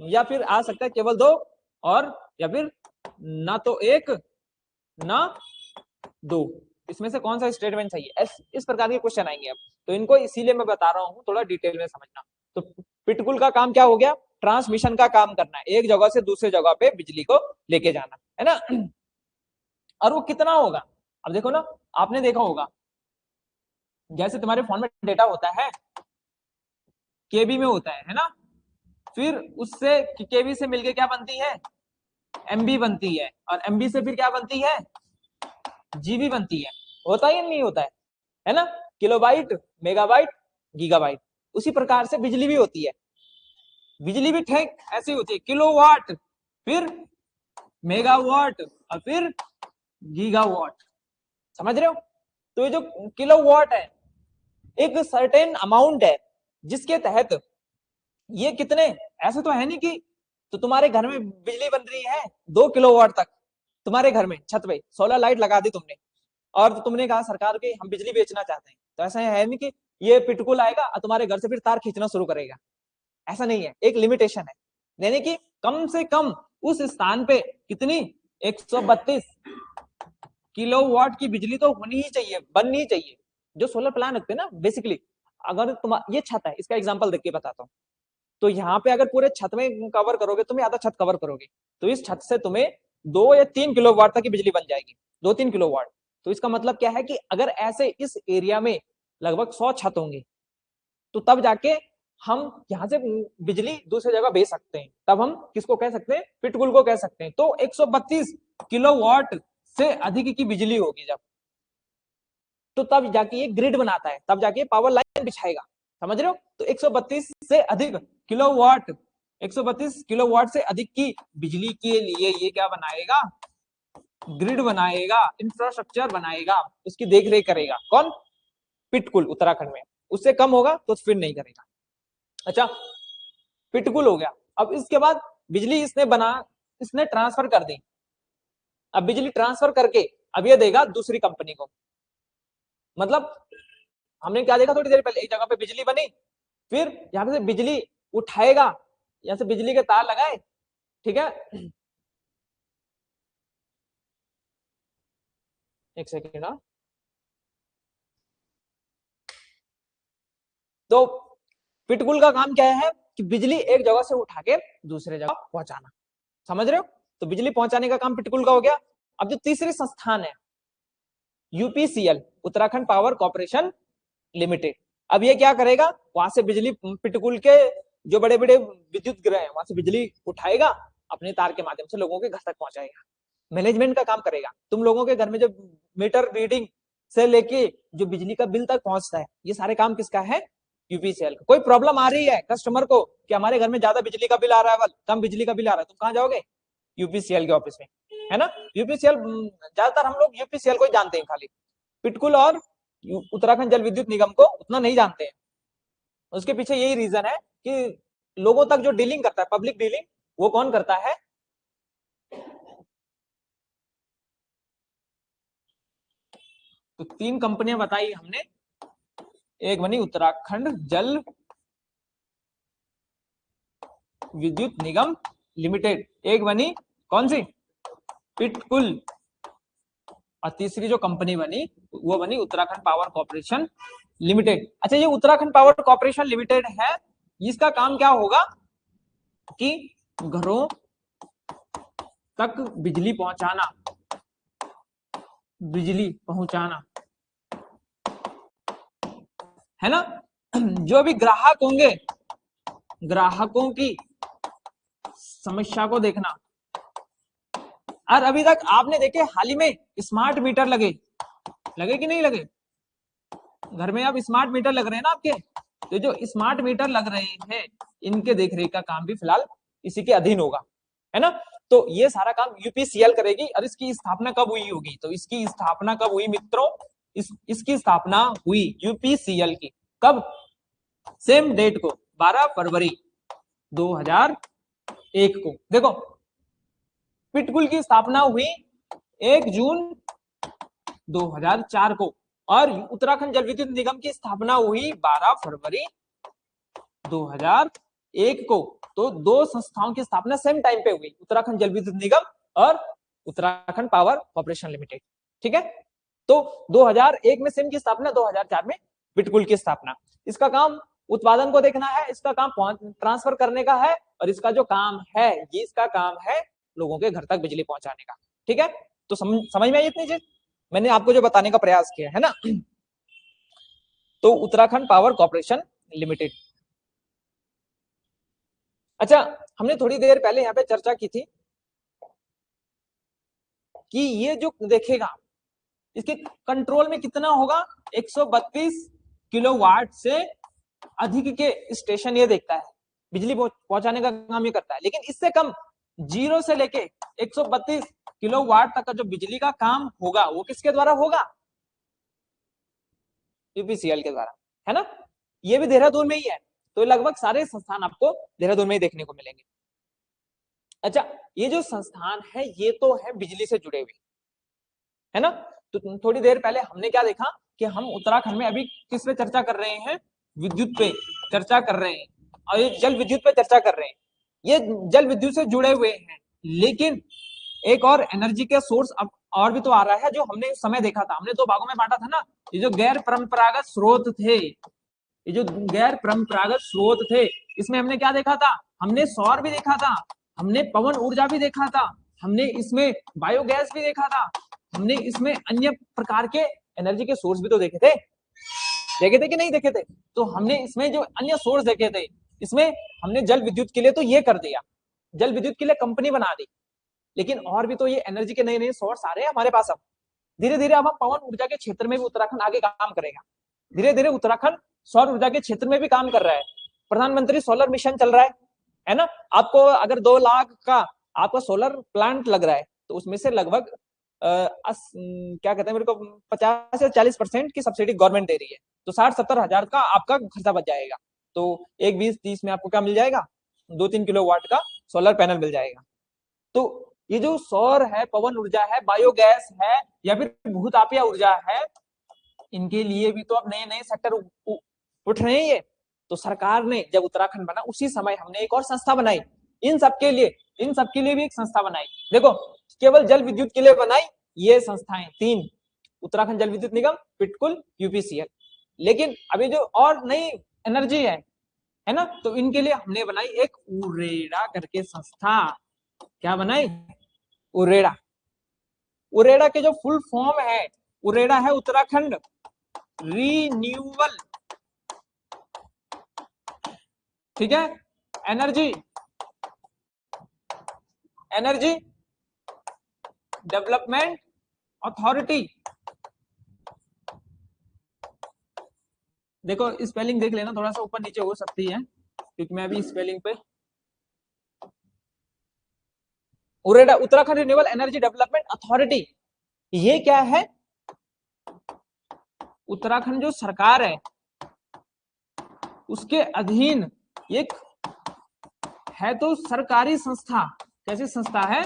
या फिर आ सकता है केवल 2 और, या फिर ना तो 1 ना 2, इसमें से कौन सा स्टेटमेंट सही है। इस प्रकार के क्वेश्चन आएंगे अब, तो इनको इसीलिए मैं बता रहा हूं, थोड़ा डिटेल में समझना। तो पिटकुल का काम क्या हो गया, ट्रांसमिशन का काम करना है, एक जगह से दूसरी जगह पे बिजली को लेके जाना है ना। और वो कितना होगा, अब देखो ना, आपने देखा होगा जैसे तुम्हारे फोन में डेटा होता है, केबी में होता है ना, फिर उससे केबी से मिलके क्या बनती है, एमबी बनती है, और एमबी से फिर क्या बनती है, जीबी बनती है। होता है या नहीं होता है ना, किलोबाइट, मेगाबाइट, गीगाबाइट। उसी प्रकार से बिजली भी होती है, बिजली भी ठीक ऐसी होती है, किलोवाट, फिर मेगावाट, और फिर गीगावाट। समझ रहे हो, तो ये जो किलोवाट है एक सर्टेन अमाउंट है जिसके तहत ये कितने, ऐसे तो है नहीं कि, तो तुम्हारे घर में बिजली बन रही है 2 किलोवाट तक, तुम्हारे घर में छत पे सोलर लाइट लगा दी तुमने, और तो तुमने कहा सरकार के हम बिजली बेचना चाहते हैं, तो ऐसा है नहीं कि ये पिटकुल आएगा और तुम्हारे घर से फिर तार खींचना शुरू करेगा, ऐसा नहीं है, एक लिमिटेशन है, यानी कि कम से कम उस स्थान पे कितनी 132 किलोवाट की बिजली तो होनी ही चाहिए, बननी ही चाहिए। जो सोलर प्लांट रखते हैं ना बेसिकली, अगर तुम ये छत है, इसका एग्जांपल देख के बताता हूँ, तो यहाँ पे अगर पूरे छत में कवर करोगे, तुम आधा छत कवर करोगे, तो इस छत से तुम्हें 2 या 3 किलोवाट तक की बिजली बन जाएगी, 2-3 किलोवाट। तो इसका मतलब क्या है कि अगर ऐसे इस एरिया में लगभग 100 छत होंगे, तो तब जाके हम यहाँ से बिजली दूसरी जगह भेज सकते हैं, तब हम किसको कह सकते हैं, पिटकुल को कह सकते हैं। तो 132 किलोवाट से अधिक की बिजली होगी जब, तो तब जाके ये ग्रिड बनाता है, तब जाके पावर लाइन बिछाएगा, समझ रहे हो। तो 132 से अधिक किलोवाट, 132 किलोवाट से अधिक की बिजली के लिए ये क्या बनाएगा, ग्रिड बनाएगा, इंफ्रास्ट्रक्चर बनाएगा, उसकी देखरेख करेगा कौन, पिटकुल उत्तराखंड में। उससे कम होगा तो फिर नहीं करेगा। अच्छा, पिटकुल हो गया। अब इसके बाद बिजली इसने ट्रांसफर कर दी, अब बिजली ट्रांसफर करके अब ये देगा दूसरी कंपनी को। मतलब हमने क्या देखा थोड़ी देर पहले, एक जगह पे बिजली बनी, फिर यहाँ से बिजली उठाएगा, यहाँ से बिजली के तार लगाए, ठीक है, एक सेकेंड। तो पिटकुल का काम क्या है कि बिजली एक जगह से उठा के दूसरे जगह पहुंचाना, समझ रहे हो। तो बिजली पहुंचाने का काम पिटकुल का हो गया। अब जो तीसरी संस्थान है UPCL, Uttarakhand power corporation limited, अब ये क्या करेगा, वहां से बिजली पिटकुल के जो बड़े बड़े विद्युत गृह है वहां से बिजली उठाएगा, अपने तार के माध्यम से लोगों के घर तक पहुंचाएगा, मैनेजमेंट का काम करेगा। तुम लोगों के घर में जो मीटर रीडिंग से लेके जो बिजली का बिल तक पहुंचता है, ये सारे काम किसका है, यूपीसीएल का। कोई प्रॉब्लम आ रही है कस्टमर को कि हमारे घर में ज्यादा बिजली का बिल आ रहा है, कम बिजली का बिल आ रहा है, तुम कहाँ जाओगे, यूपीसीएल के ऑफिस में, है ना। यूपीसीएल ज्यादातर हम लोग यूपीसीएल को ही जानते हैं खाली, पिटकुल और उत्तराखंड जल विद्युत निगम को उतना नहीं जानते हैं। उसके पीछे यही रीजन है कि लोगों तक जो डीलिंग करता है, पब्लिक डीलिंग, वो कौन करता है, तो 3 कंपनियां बताई हमने, एक बनी उत्तराखंड जल विद्युत निगम लिमिटेड, एक बनी कौन सी, पिटकुल, और तीसरी जो कंपनी बनी वो बनी उत्तराखंड पावर कॉर्पोरेशन लिमिटेड। अच्छा, ये उत्तराखंड पावर कॉर्पोरेशन लिमिटेड है, इसका काम क्या होगा कि घरों तक बिजली पहुंचाना, बिजली पहुंचाना, है ना। जो भी ग्राहक होंगे, ग्राहकों की समस्या को देखना। और अभी तक आपने देखे हाल ही में स्मार्ट मीटर लगे कि नहीं लगे, घर में अब स्मार्ट मीटर लग रहे हैं ना आपके, तो जो स्मार्ट मीटर लग रहे हैं इनके देखरेख का काम भी फिलहाल इसी के अधीन होगा, है ना। तो ये सारा काम यूपीसीएल करेगी। और इसकी स्थापना कब हुई होगी, तो इसकी स्थापना कब हुई मित्रों, इसकी स्थापना हुई यूपीसीएल की कब, सेम डेट को 12 फरवरी 2001 को। देखो, पिटकुल की स्थापना हुई 1 जून 2004 को, और उत्तराखंड जल विद्युत निगम की स्थापना हुई 12 फरवरी 2001 को। तो दो संस्थाओं की स्थापना सेम टाइम पे हुई, उत्तराखंड जल विद्युत निगम और उत्तराखंड पावर कॉर्पोरेशन लिमिटेड, ठीक है। तो 2001 में सिम की स्थापना, 2004 में पिटकुल की स्थापना। इसका काम उत्पादन को देखना है, इसका काम ट्रांसफर करने का है, और इसका जो काम है, ये इसका काम है लोगों के घर तक बिजली पहुंचाने का, ठीक है। तो समझ में आई इतनी चीज, मैंने आपको जो बताने का प्रयास किया है ना। तो उत्तराखंड पावर कॉर्पोरेशन लिमिटेड। अच्छा, हमने थोड़ी देर पहले यहाँ पे चर्चा की थी कि ये जो देखेगा इसके कंट्रोल में कितना होगा, 132 किलोवाट से अधिक के स्टेशन ये देखता है, बिजली पहुंचाने का काम ये करता है। लेकिन इससे कम, 0 से लेके 132 किलोवाट तक का जो बिजली का काम होगा वो किसके द्वारा होगा, यूपीसीएल के द्वारा, है ना। ये भी देहरादून में ही है, तो लगभग सारे संस्थान आपको देहरादून में ही देखने को मिलेंगे। अच्छा, ये जो संस्थान है ये तो है बिजली से जुड़े हुए, है ना। तो थोड़ी देर पहले हमने क्या देखा कि हम उत्तराखंड में अभी किस पे चर्चा कर रहे हैं, विद्युत पे चर्चा कर रहे हैं, और ये जल विद्युत पे चर्चा कर रहे हैं, ये जल विद्युत से जुड़े हुए हैं। लेकिन एक और एनर्जी के सोर्स अब और भी तो आ रहा है, जो हमने उस समय देखा था, हमने दो भागों में बांटा था ना, ये जो गैर परंपरागत स्रोत थे, ये जो गैर परंपरागत स्रोत थे, इसमें हमने क्या देखा था, हमने सौर भी देखा था, हमने पवन ऊर्जा भी देखा था, हमने इसमें बायोगैस भी देखा था, हमने इसमें अन्य प्रकार के एनर्जी के सोर्स भी तो देखे थे कि नहीं देखे थे। तो हमने इसमें जो अन्य सोर्स देखे थे, इसमें हमने जल विद्युत के लिए तो ये कर दिया, जल विद्युत के लिए कंपनी बना दी, लेकिन और भी तो ये एनर्जी के नए नए सोर्स आ रहे हैं हमारे पास। अब धीरे धीरे अब हम पवन ऊर्जा के क्षेत्र में भी उत्तराखंड आगे काम करेगा, धीरे धीरे उत्तराखंड सौर ऊर्जा के क्षेत्र में भी काम कर रहा है। प्रधानमंत्री सोलर मिशन चल रहा है ना। आपको अगर 2 लाख का आपका सोलर प्लांट लग रहा है, तो उसमें से लगभग क्या कहते हैं मेरे को 50 से 40% की सब्सिडी गवर्नमेंट दे रही है, तो 60-70 हजार का आपका खर्चा बच जाएगा। तो 1-20-30 में आपको क्या मिल जाएगा, 2-3 किलोवाट का सोलर पैनल मिल जाएगा। तो ये जो सौर है, पवन ऊर्जा है, बायोगैस है, या फिर भूतापीय ऊर्जा है, इनके लिए भी तो अब नए नए सेक्टर उठ रहे हैं ये। तो सरकार ने जब उत्तराखंड बना, उसी समय हमने एक और संस्था बनाई इन सबके लिए भी एक संस्था बनाई। देखो, केवल जल विद्युत के लिए बनाई ये संस्थाएं 3, उत्तराखंड जल विद्युत निगम, पिटकुल, यूपीसीएल। लेकिन अभी जो और नई एनर्जी है ना, तो इनके लिए हमने बनाई एक उरेडा करके संस्था। क्या बनाई, उरेडा। उरेडा के जो फुल फॉर्म है, उरेडा है उत्तराखंड रिन्यूएबल, ठीक है, एनर्जी डेवलपमेंट अथॉरिटी। देखो स्पेलिंग देख लेना, थोड़ा सा ऊपर नीचे हो सकती है, क्योंकि मैं अभी स्पेलिंग पे। UREDA, Uttarakhand renewable energy development authority, ये क्या है, उत्तराखंड जो सरकार है उसके अधीन एक है तो सरकारी संस्था। कैसी संस्था है,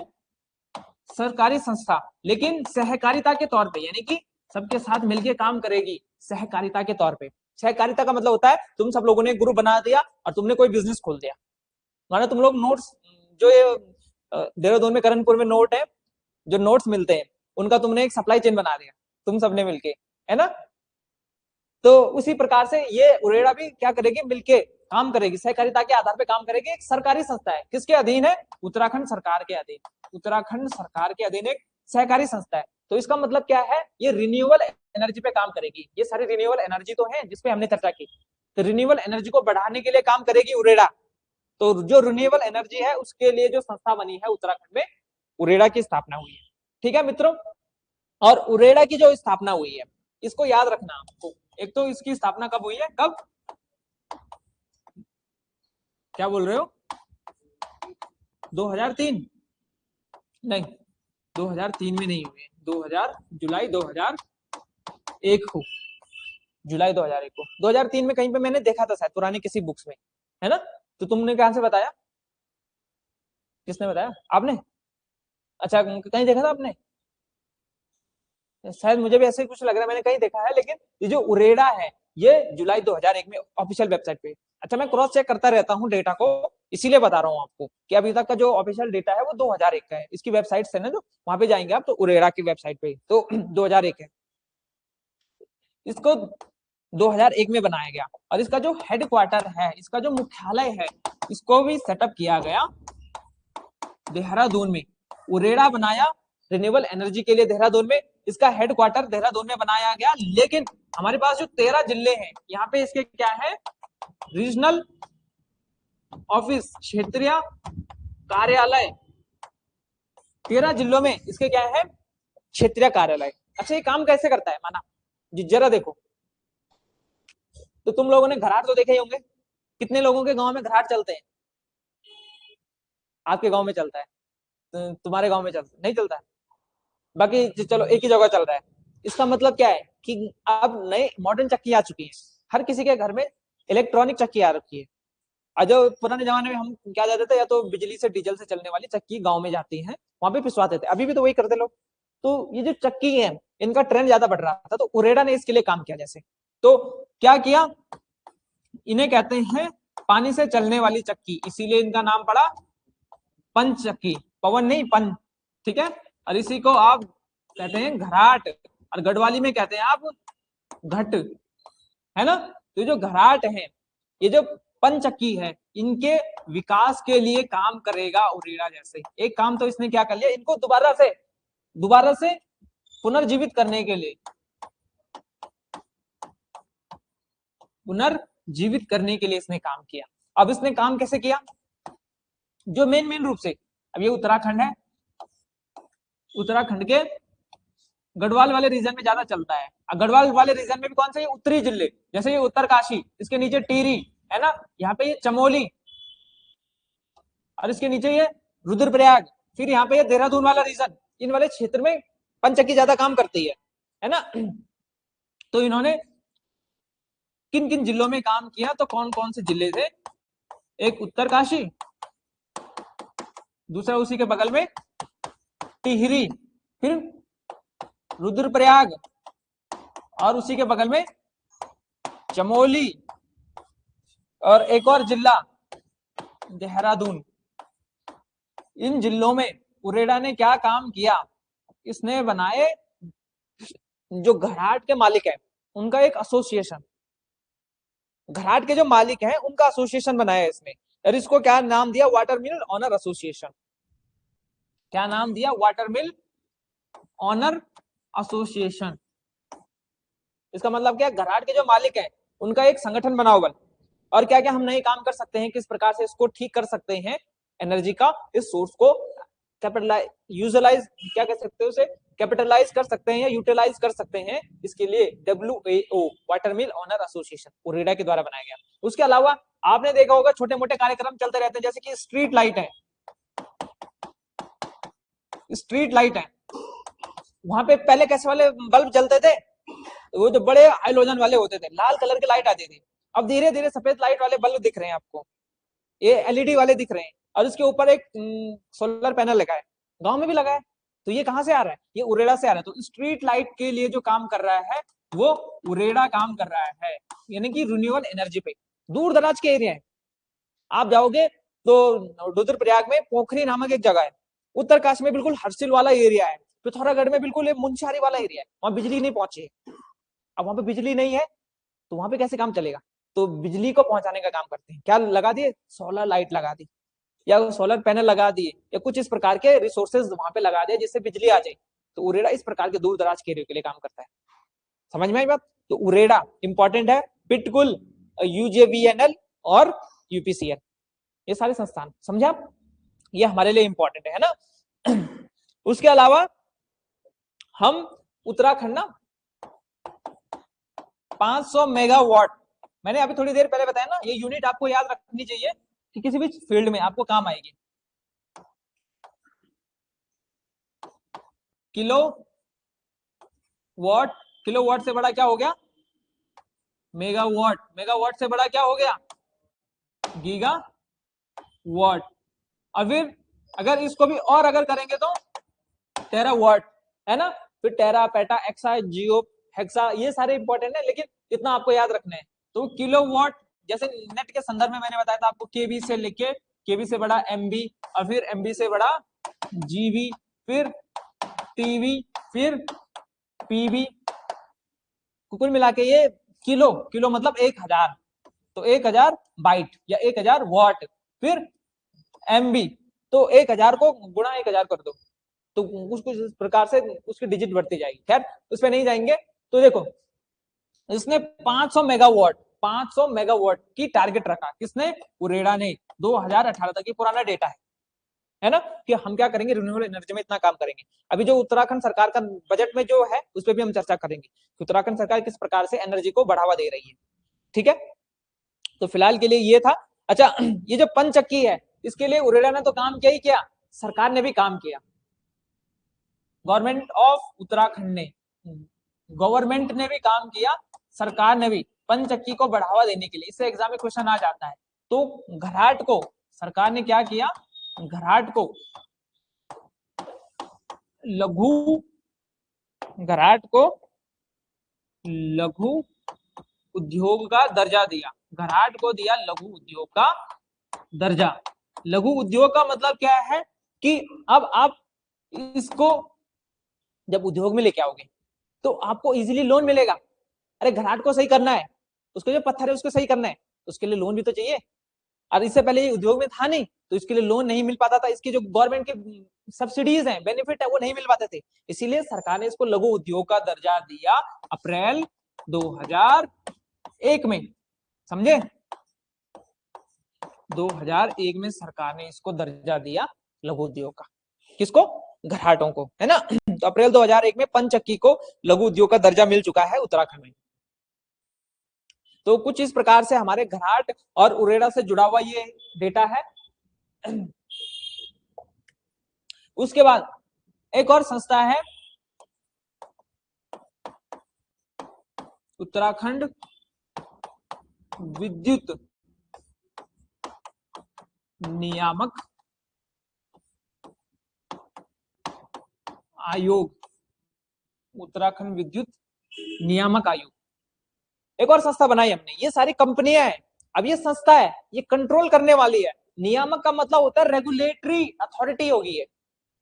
सरकारी संस्था, लेकिन सहकारिता के तौर पे, यानी कि सबके साथ मिलकर काम करेगी सहकारिता के तौर पे। सहकारिता का मतलब होता है तुम सब लोगों ने ग्रुप बना दिया और तुमने कोई बिजनेस खोल दिया, माना तुम लोग नोट्स, जो ये देहरादून में करणपुर में नोट है, जो नोट्स मिलते हैं उनका तुमने एक सप्लाई चेन बना दिया तुम सबने मिलके, है ना। तो उसी प्रकार से ये उरेडा भी क्या करेगी, मिलके काम करेगी, सहकारिता के आधार पे काम करेगी। एक सरकारी संस्था है, किसके अधीन है, उत्तराखंड सरकार के अधीन। उत्तराखंड सरकार के अधीन एक सहकारी संस्था है। तो इसका मतलब क्या है, ये रिन्यूएबल एनर्जी पे काम करेगी। ये सारी रिन्यूएबल एनर्जी तो है जिसपे हमने चर्चा की, तो रिन्यूएबल एनर्जी को बढ़ाने के लिए काम करेगी उरेडा। तो जो रिन्यूएबल एनर्जी है उसके लिए जो संस्था बनी है उत्तराखंड में, उरेडा की स्थापना हुई है। ठीक है मित्रों, और उरेडा की जो स्थापना हुई है, इसको याद रखना आपको। एक तो इसकी स्थापना कब हुई है, कब, क्या बोल रहे हो, 2003 नहीं, 2003 में नहीं हुई है, 2000 जुलाई 2001 को, जुलाई 2001 को। 2003 में कहीं पे मैंने देखा था शायद पुरानी किसी बुक्स में, है ना। तो तुमने कहां से बताया, किसने बताया, आपने, अच्छा कहीं देखा था आपने, शायद मुझे भी ऐसे कुछ लग रहा है मैंने कहीं देखा है। लेकिन ये जो उरेडा है ये जुलाई 2001 में ऑफिशियल वेबसाइट पे, अच्छा मैं क्रॉस चेक करता रहता हूँ डेटा को, इसीलिए बता रहा हूँ आपको कि अभी तक का जो ऑफिशियल डेटा है वो 2001 का है। इसकी वेबसाइट है ना, जो वहां पे जाएंगे आप तो उरेडा की वेबसाइट पे, तो 2001 है। इसको 2001 में बनाया गया, और इसका जो हेडक्वार्टर है, इसका जो मुख्यालय है, इसको भी सेटअप किया गया देहरादून में। उरेडा बनाया रिन्यूएबल एनर्जी के लिए देहरादून में, इसका हेडक्वार्टर देहरादून में बनाया गया। लेकिन हमारे पास जो 13 जिले हैं, यहाँ पे इसके क्या है, रीजनल ऑफिस, क्षेत्रीय कार्यालय, 13 जिलों में इसके क्या है, क्षेत्रीय कार्यालय। अच्छा ये काम कैसे करता है, माना जी जरा देखो, तो तुम लोगों ने घराट तो देखे ही होंगे, कितने लोगों के गांव में घराट चलते हैं, आपके गांव में चलता है, तुम्हारे गांव में चलता नहीं चलता है, बाकी चलो एक ही जगह चल रहा है। इसका मतलब क्या है कि अब नए मॉडर्न चक्की आ चुकी है, हर किसी के घर में इलेक्ट्रॉनिक चक्की आ रखी है। और जो पुराने जमाने में हम क्या जाते थे, या तो बिजली से डीजल से चलने वाली चक्की गांव में जाती है, वहां पे पिसवाते थे, अभी भी तो वही करते लोग। तो ये जो चक्की है इनका ट्रेंड ज्यादा बढ़ रहा था, तो उरेडा ने इसके लिए काम किया। जैसे तो क्या किया, इन्हें कहते हैं पानी से चलने वाली चक्की, इसीलिए इनका नाम पड़ा पंच चक्की, पवन नहीं पंच, ठीक है। और इसी को आप कहते हैं घराट, और गढ़वाली में कहते हैं आप घट, है ना। तो ये जो घराट है, ये जो पंचक्की है, इनके विकास के लिए काम करेगा उरेडा। जैसे एक काम तो इसने क्या कर लिया, इनको दोबारा से पुनर्जीवित करने के लिए, पुनर्जीवित करने के लिए इसने काम किया। अब इसने काम कैसे किया, जो मेन रूप से, अब ये उत्तराखंड है, उत्तराखंड के गढ़वाल वाले रीजन में ज्यादा चलता है। गढ़वाल वाले रीजन में भी कौन से, उत्तरी जिले, जैसे ये उत्तरकाशी, इसके नीचे टिहरी, है ना, यहाँ पे ये चमोली, और इसके नीचे ये रुद्रप्रयाग, फिर यहाँ पे ये देहरादून वाला रीजन, इन वाले क्षेत्र में पंचक्की ज्यादा काम करती है ना। तो इन्होंने किन किन जिलों में काम किया, तो कौन कौन से जिले थे, एक उत्तरकाशी, दूसरा उसी के बगल में टिहरी, फिर रुद्रप्रयाग, और उसी के बगल में चमोली, और एक और जिला देहरादून। इन जिलों में उरेडा ने क्या काम किया, इसने बनाए, जो घराट के मालिक है उनका एक एसोसिएशन, घराट के जो मालिक हैं उनका एसोसिएशन बनाया इसने, और इसको क्या नाम दिया, वाटर मिल ऑनर एसोसिएशन। क्या नाम दिया, वाटर मिल ऑनर एसोसिएशन। इसका मतलब क्या, घराट के जो मालिक हैं उनका एक संगठन बनाओ बन, और क्या क्या हम नए काम कर सकते हैं, किस प्रकार से इसको ठीक कर सकते हैं, एनर्जी का इस सोर्स को कैपिटलाइज, यूटिलाइज, क्या कह सकते हो उसे, कैपिटलाइज कर सकते हैं या यूटिलाइज कर सकते हैं, इसके लिए WAO, वाटर मिल ऑनर एसोसिएशन, उरेडा के द्वारा बनाया गया। उसके अलावा आपने देखा होगा छोटे मोटे कार्यक्रम चलते रहते हैं, जैसे कि स्ट्रीट लाइट है, स्ट्रीट लाइट है, वहां पे पहले कैसे वाले बल्ब जलते थे, वो जो बड़े हाइलोजन वाले होते थे, लाल कलर की लाइट आती थी। अब धीरे धीरे सफेद लाइट वाले बल्ब दिख रहे हैं आपको, ये LED वाले दिख रहे हैं, और उसके ऊपर एक सोलर पैनल लगा है, गांव में भी लगा है। तो ये कहां से आ रहा है, ये उरेडा से आ रहा है। तो स्ट्रीट लाइट के लिए जो काम कर रहा है वो उरेडा काम कर रहा है, यानी कि रिन्यूएबल एनर्जी पे। दूर दराज के एरिया है, आप जाओगे तो रुद्रप्रयाग में पोखरी नामक एक जगह है, उत्तरकाशी में बिल्कुल हर्सिल वाला एरिया है, पिथौरागढ़ में बिल्कुल मुंशियारी वाला एरिया है, वहां बिजली नहीं पहुंची। अब वहां पे बिजली नहीं है तो वहां पे कैसे काम चलेगा, तो बिजली को पहुंचाने का काम करते हैं, क्या लगा दिए, सोलर लाइट लगा दी, या सोलर पैनल लगा दिए, या कुछ इस प्रकार के रिसोर्सेज वहां पे लगा दिए जिससे बिजली आ जाए। तो उरेडा इस प्रकार के दूर दराज के एरिया के लिए काम करता है। समझ में आई बात। तो उरेडा इंपॉर्टेंट है, पिटकुल, UJVNL और UPCL, ये सारे संस्थान समझे आप, ये हमारे लिए इंपॉर्टेंट है ना। उसके अलावा हम उत्तराखंड ना 500 मेगावाट, मैंने अभी थोड़ी देर पहले बताया ना, ये यूनिट आपको याद रखनी चाहिए कि किसी भी फील्ड में आपको काम आएगी। किलो वाट, किलो वाट से बड़ा क्या हो गया, मेगावाट, मेगावाट से बड़ा क्या हो गया, गीगा वाट। और फिर अगर इसको भी और अगर करेंगे तो टेरा वाट, है ना। फिर टेरा, पेटा, एक्सा, जियो, हेक्सा, ये सारे इंपॉर्टेंट है, लेकिन इतना आपको याद रखना है। तो किलोवाट, जैसे नेट के संदर्भ में मैंने बताया था आपको, केबी से लेके, केबी से बड़ा MB, और फिर MB से बड़ा GB, फिर TB, फिर PB, कुल मिला के ये किलो, किलो मतलब 1000, तो 1000 बाइट या 1000 वाट, फिर MB, तो 1000 को गुणा 1000 कर दो, तो उसको इस प्रकार से उसकी डिजिट बढ़ती जाएगी। खैर उस पर नहीं जाएंगे। तो देखो इसने 500 मेगावाट, 500 मेगावाट की टारगेट रखा, किसने, उरेडा ने। 2018 तक, ये पुराना डेटा है ना, कि हम क्या करेंगे, रिन्यूएबल एनर्जी में इतना काम करेंगे। अभी जो उत्तराखंड सरकार का बजट में जो है उस पर भी हम चर्चा करेंगे, उत्तराखंड सरकार किस प्रकार से एनर्जी को बढ़ावा दे रही है, ठीक है। तो फिलहाल के लिए ये था। अच्छा, ये जो पंचक्की है इसके लिए उरेडा ने तो काम किया ही किया, सरकार ने भी काम किया, गवर्नमेंट ऑफ उत्तराखंड ने, गवर्नमेंट ने भी काम किया, सरकार ने भी, पंचक्की को बढ़ावा देने के लिए। इससे एग्जाम में क्वेश्चन आ जाता है। तो घराट को सरकार ने क्या किया, घराट को लघु घराट को लघु उद्योग का दर्जा दिया, घराट को दिया लघु उद्योग का दर्जा। लघु उद्योग का मतलब क्या है कि अब आप इसको जब उद्योग में लेके आओगे तो आपको इजीली लोन मिलेगा। अरे घराट को सही करना है, उसको जो पत्थर है उसको सही करना है, उसके लिए लोन भी तो चाहिए। और इससे पहले ये उद्योग में था नहीं तो इसके लिए लोन नहीं मिल पाता था, इसकी जो गवर्नमेंट के सब्सिडीज हैं, बेनिफिट है, वो नहीं मिल पाते थे। इसीलिए सरकार ने इसको लघु उद्योग का दर्जा दिया अप्रैल 2001 में, समझे? 2001 में सरकार ने इसको दर्जा दिया लघु उद्योग का। किसको? घराटों को, है ना। तो अप्रैल 2001 में पंचक्की को लघु उद्योग का दर्जा मिल चुका है उत्तराखंड में। तो कुछ इस प्रकार से हमारे घराट और उरेडा से जुड़ा हुआ ये डेटा है। उसके बाद एक और संस्था है उत्तराखंड विद्युत नियामक आयोग, उत्तराखंड विद्युत नियामक आयोग, एक और संस्था बनाई हमने। ये सारी कंपनियां हैं, अब ये संस्था है, ये कंट्रोल करने वाली है। नियामक का मतलब होता है रेगुलेटरी अथॉरिटी होगी ये।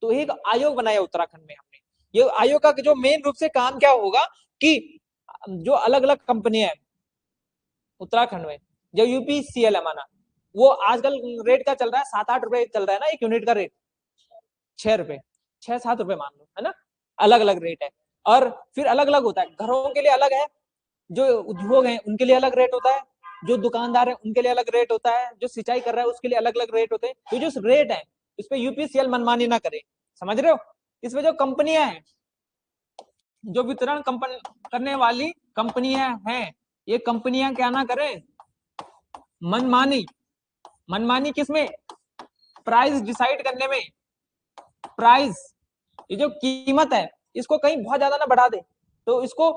तो एक आयोग बनाया उत्तराखंड में हमने। ये आयोग का जो मेन रूप से काम क्या होगा कि जो अलग अलग कंपनियां हैं उत्तराखंड में, जो यूपीसीएल है माना, वो आजकल रेट का चल रहा है 7-8 रुपए चल रहा है ना एक यूनिट का रेट, 6 रुपए 6-7 रुपए मान लो, है ना। अलग अलग रेट है और फिर अलग अलग होता है। घरों के लिए अलग है, जो उद्योग हैं उनके लिए अलग रेट होता है, जो दुकानदार है उनके लिए अलग रेट होता है, जो सिंचाई कर रहा है उसके लिए अलग अलग रेट होते हैं। तो जो रेट है इस पे यूपीसीएल मनमानी ना करे, समझ रहे हो। इसमें जो कंपनियां हैं, जो वितरण करने वाली कंपनियां हैं, ये कंपनियां क्या ना करें, मनमानी। मनमानी किसमें? प्राइस डिसाइड करने में। प्राइस, ये जो कीमत है इसको कहीं बहुत ज्यादा ना बढ़ा दे। तो इसको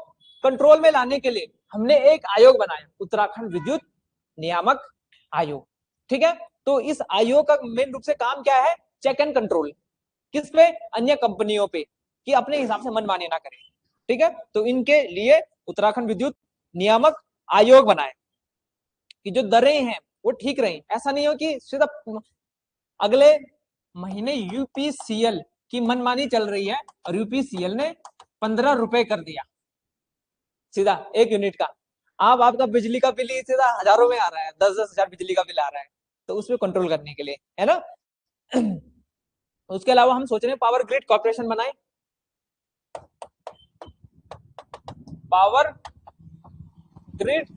कंट्रोल में लाने के लिए हमने एक आयोग बनाया, उत्तराखंड विद्युत नियामक आयोग, ठीक है। तो इस आयोग का मेन रूप से काम क्या है? Check and control. किस पे? अन्य कंपनियों पे, कि अपने हिसाब से मनमानी ना करें, ठीक है। तो इनके लिए उत्तराखंड विद्युत नियामक आयोग बनाए कि जो दरें हैं वो ठीक रही। ऐसा नहीं हो कि सीधा अगले महीने यूपीसीएल की मनमानी चल रही है और यूपीसीएल ने 15 रुपए कर दिया सीधा एक यूनिट का। अब आपका बिजली का बिल ही सीधा हजारों में आ रहा है, 10-10 हजार बिजली का बिल आ रहा है। तो उसमें कंट्रोल करने के लिए, है ना। उसके अलावा हम सोच रहे हैं पावर ग्रिड कॉर्पोरेशन बनाए। Power grid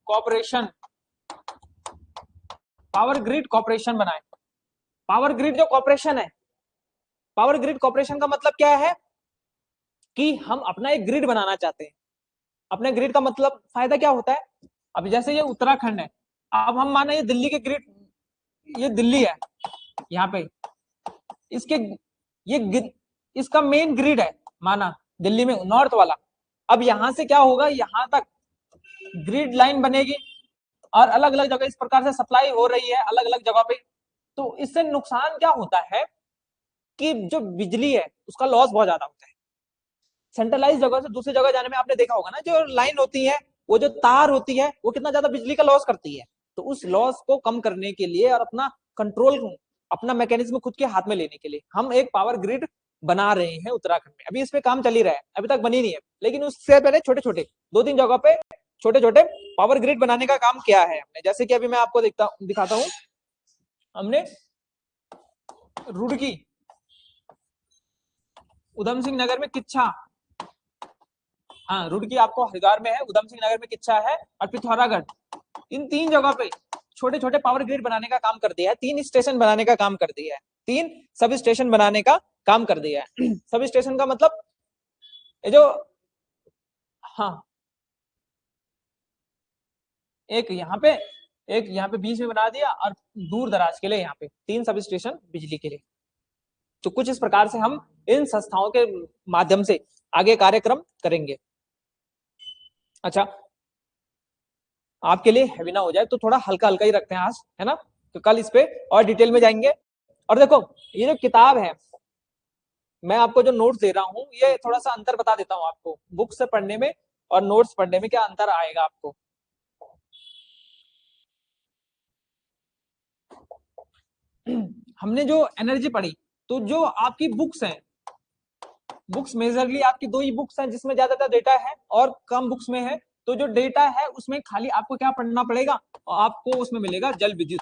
corporation, power grid corporation बनाए। पावर ग्रिड जो कॉर्पोरेशन है, पावर ग्रिड कॉर्पोरेशन का मतलब क्या है कि हम अपना एक ग्रिड बनाना चाहते हैं। अपने ग्रिड का मतलब फायदा क्या होता है? अब जैसे ये उत्तराखंड है, अब हम माना ये दिल्ली के ग्रिड, ये दिल्ली है यहाँ पे, इसके ये इसका मेन ग्रिड है माना दिल्ली में नॉर्थ वाला। अब यहां से क्या होगा, यहां तक ग्रिड लाइन बनेगी और अलग अलग जगह इस प्रकार से सप्लाई हो रही है अलग अलग जगह पे। तो इससे नुकसान क्या होता है कि जो बिजली है उसका लॉस बहुत ज्यादा होता है। सेंट्रलाइज जगह से दूसरी जगह जाने में आपने देखा होगा ना, जो लाइन होती है, वो जो तार होती है, वो कितना ज्यादा बिजली का लॉस करती है। तो उस लॉस को कम करने के लिए और अपना कंट्रोल, अपना मैकेनिज्म खुद के हाथ में लेने के लिए हम एक पावर ग्रिड बना रहे हैं उत्तराखंड में। अभी इस पे काम चल ही रहा है, अभी तक बनी नहीं है, लेकिन उससे पहले छोटे छोटे 2-3 जगह पे छोटे छोटे पावर ग्रिड बनाने का काम किया है हमने। जैसे कि अभी मैं आपको दिखाता हूं, हमने रुड़की, उधम सिंह नगर में किच्छा, हाँ रुड़की आपको हरिद्वार में है, उधम सिंह नगर में किच्छा है और पिथौरागढ़, इन 3 जगह पे छोटे छोटे पावर ग्रिड बनाने का काम कर दिया है। 3 स्टेशन बनाने का काम कर दिया है, 3 सब स्टेशन बनाने का काम कर दिया है। सब स्टेशन का मतलब ये जो, हाँ एक यहाँ पे, एक यहाँ पे बीच में बना दिया और दूर दराज के लिए यहाँ पे 3 सब स्टेशन बिजली के लिए। तो कुछ इस प्रकार से हम इन संस्थाओं के माध्यम से आगे कार्यक्रम करेंगे। अच्छा, आपके लिए हैवी ना हो जाए तो थोड़ा हल्का हल्का ही रखते हैं आज, है ना। तो कल इस पे और डिटेल में जाएंगे। और देखो ये जो किताब है मैं आपको जो नोट्स दे रहा हूँ ये थोड़ा सा अंतर बता देता हूँ आपको, बुक से पढ़ने में और नोट्स पढ़ने में क्या अंतर आएगा आपको। हमने जो एनर्जी पढ़ी, तो जो आपकी बुक्स हैं, बुक्स मेजरली आपकी दो ही बुक्स हैं जिसमें ज्यादातर डेटा है और कम बुक्स में है। तो जो डेटा है उसमें खाली आपको क्या पढ़ना पड़ेगा, और आपको उसमें मिलेगा जल विद्युत।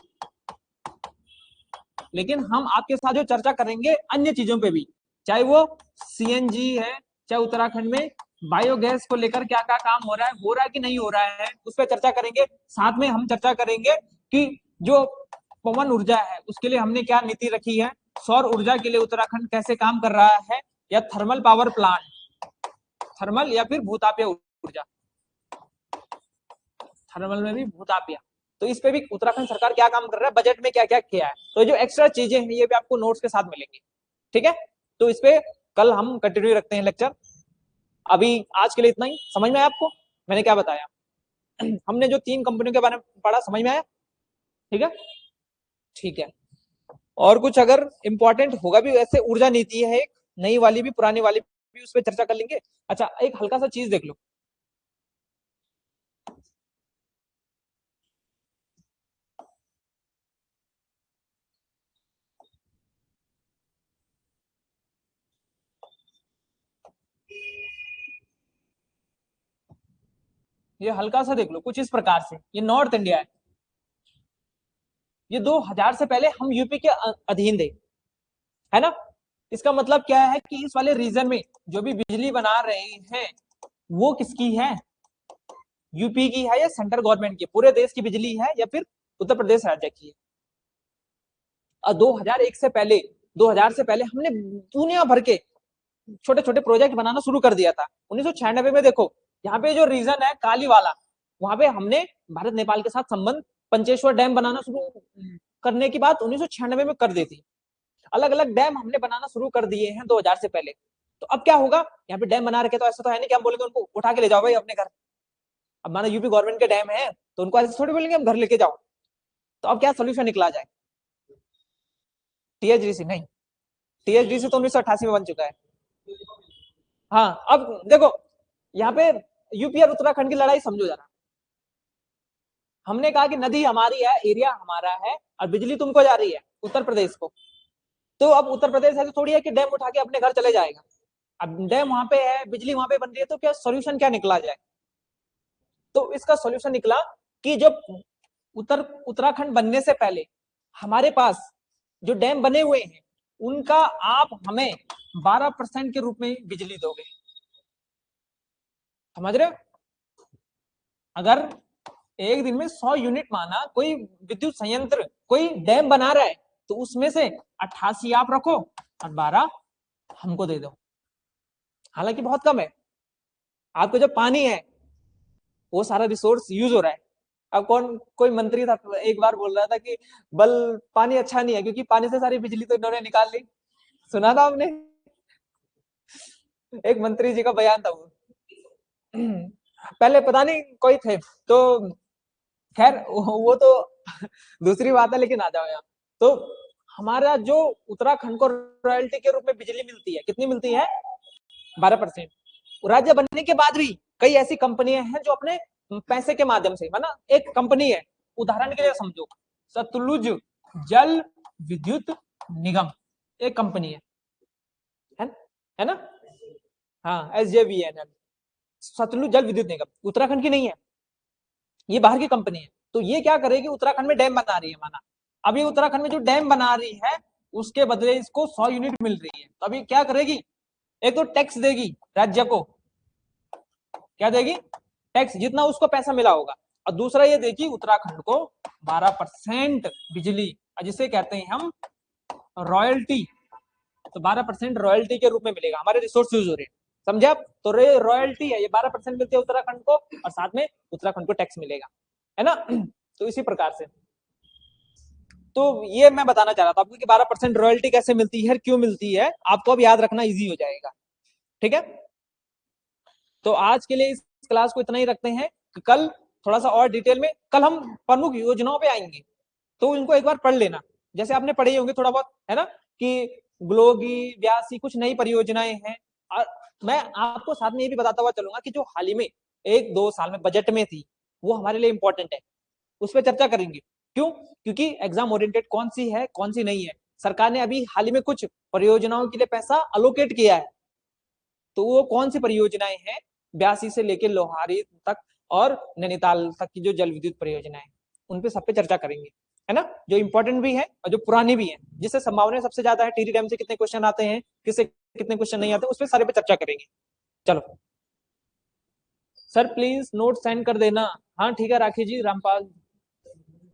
लेकिन हम आपके साथ जो चर्चा करेंगे अन्य चीजों पे भी, चाहे वो सीएनजी है, चाहे उत्तराखंड में बायोगैस को लेकर क्या क्या काम हो रहा है कि नहीं हो रहा है, उस पर चर्चा करेंगे। साथ में हम चर्चा करेंगे कि जो पवन ऊर्जा है उसके लिए हमने क्या नीति रखी है, सौर ऊर्जा के लिए उत्तराखंड कैसे काम कर रहा है, या थर्मल पावर प्लांट, थर्मल या फिर भूतापीय ऊर्जा, थर्मल में भी भूतापीय, तो इस पे भी उत्तराखंड सरकार क्या काम कर रहा है, बजट में क्या क्या किया है। तो जो एक्स्ट्रा चीजें हैं ये भी आपको नोट्स के साथ मिलेंगी, ठीक है। तो इस पे कल हम कंटिन्यू रखते हैं लेक्चर। अभी आज के लिए इतना ही। समझ में आया आपको मैंने क्या बताया? हमने जो 3 कंपनियों के बारे में पढ़ा, समझ में आया? ठीक है, ठीक है। और कुछ अगर इंपॉर्टेंट होगा भी, वैसे ऊर्जा नीति है एक नई वाली भी पुरानी वाली भी, उस पर चर्चा कर लेंगे। अच्छा, एक हल्का सा चीज देख लो, ये हल्का सा देख लो कुछ इस प्रकार से, ये नॉर्थ इंडिया है, ये 2000 से पहले हम यूपी के अधीन थे, है ना। इसका मतलब क्या है कि इस वाले रीजन में जो भी बिजली बना रहे हैं वो किसकी है, यूपी की है या सेंट्रल गवर्नमेंट की, पूरे देश की बिजली है या फिर उत्तर प्रदेश राज्य की है। और 2001 से पहले, 2000 से पहले हमने दुनिया भर के छोटे छोटे प्रोजेक्ट बनाना शुरू कर दिया था। 1996 में देखो, यहाँ पे जो रीजन है काली वाला, वहां पे हमने भारत नेपाल के साथ संबंध, पंचेश्वर डैम बनाना शुरू करने की बात 1996 में कर दी थी। अलग अलग डैम हमने बनाना शुरू कर दिए हैं 2000 से पहले। तो अब क्या होगा, यहाँ पे डैम बना रखे तो ऐसा तो है नहीं कि हम बोलेंगे उनको उठा के ले जाओ भाई अपने घर। अब माना यूपी गवर्नमेंट के डैम है तो उनको ऐसे थोड़ी बोलेंगे हम घर लेके जाओ। तो अब क्या सोल्यूशन निकला जाए, टीएचडीसी नहीं, टीएचडीसी तो 1988 में बन चुका है। हाँ, अब देखो यहाँ पे यूपी और उत्तराखंड की लड़ाई समझो जरा। हमने कहा कि नदी हमारी है, एरिया हमारा है, और बिजली तुमको जा रही है उत्तर प्रदेश को। तो अब उत्तर प्रदेश ऐसे थोड़ी है कि डैम उठा के अपने घर चले जाएगा। अब डैम वहां पे है, बिजली वहां पे बन रही है, तो क्या सोल्यूशन क्या निकला जाए? तो इसका सोल्यूशन निकला कि जब उत्तराखंड बनने से पहले हमारे पास जो डैम बने हुए हैं उनका आप हमें 12% के रूप में बिजली दोगे। समझ रहे हो? अगर एक दिन में 100 यूनिट माना कोई विद्युत संयंत्र, कोई डैम बना रहा है, तो उसमें से 88 आप रखो और 12 हमको दे दो। हालांकि बहुत कम है, आपको जो पानी है वो सारा रिसोर्स यूज हो रहा है। अब कोई मंत्री था एक बार बोल रहा था कि बल पानी अच्छा नहीं है क्योंकि पानी से सारी बिजली तो इन्होंने निकाल ली। सुना था आपने? एक मंत्री जी का बयान था वो। पहले पता नहीं कोई थे, तो खैर वो तो दूसरी बात है, लेकिन आ जाओ यहाँ। तो हमारा जो उत्तराखंड को रॉयल्टी के रूप में बिजली मिलती है, कितनी मिलती है? 12%। राज्य बनने के बाद भी कई ऐसी कंपनियां हैं जो अपने पैसे के माध्यम से, माना एक कंपनी है, उदाहरण के लिए समझो, सतलुज जल विद्युत निगम, एक कंपनी है ना? हाँ, SJVN, सतलुज जल विद्युत निगम उत्तराखंड की नहीं है, ये बाहर की कंपनी है। तो ये क्या करेगी, उत्तराखंड में डैम बना रही है, माना अब ये उत्तराखंड में जो डैम बना रही है उसके बदले इसको 100 यूनिट मिल रही है, तो अभी क्या करेगी, एक तो टैक्स देगी राज्य को, क्या देगी? टैक्स, जितना उसको पैसा मिला होगा। और दूसरा ये देगी उत्तराखंड को 12% बिजली, जिसे कहते हैं हम रॉयल्टी। तो 12% रॉयल्टी के रूप में मिलेगा, हमारे रिसोर्स यूज हो रहे हैं, समझे आप? तो रॉयल्टी है, ये 12% मिलती है उत्तराखंड को, और साथ में उत्तराखंड को टैक्स मिलेगा, है ना। तो इसी प्रकार से, तो ये मैं बताना चाह रहा था आपको कि 12% रॉयल्टी कैसे मिलती है, क्यों मिलती है, आपको अब याद रखना इजी हो जाएगा, ठीक है। तो आज के लिए इस क्लास को इतना ही रखते हैं, कि कल थोड़ा सा और डिटेल में, कल हम प्रमुख योजनाओं पे आएंगे, तो इनको एक बार पढ़ लेना, जैसे आपने पढ़े होंगे थोड़ा बहुत, है ना, कि ग्लोगी, व्यासी, कुछ नई परियोजनाएं हैं। और मैं आपको साथ में ये भी बताता हुआ चलूंगा कि जो हाल ही में 1-2 साल में बजट में थी, वो हमारे लिए इंपॉर्टेंट है, उस पर चर्चा करेंगे। क्यों? क्योंकि एग्जाम ओरिएंटेड कौन सी है, कौन सी नहीं है। सरकार ने अभी हाल ही में कुछ परियोजनाओं के लिए पैसा अलोकेट किया है, तो वो कौन सी परियोजनाएं हैं, ब्यासी से लेकर लोहारी तक और नैनीताल तक की जो जल विद्युत परियोजनाएं, उन पे सब पे चर्चा करेंगे, है ना, जो इंपॉर्टेंट भी है और जो पुरानी भी है, जिससे संभावना सबसे ज्यादा है, टीडी डैम से कितने क्वेश्चन आते हैं, किससे कितने क्वेश्चन नहीं आते, उस पर सारे पे चर्चा करेंगे। चलो सर, प्लीज नोट सेंड कर देना। हाँ ठीक है राखी जी, रामपाल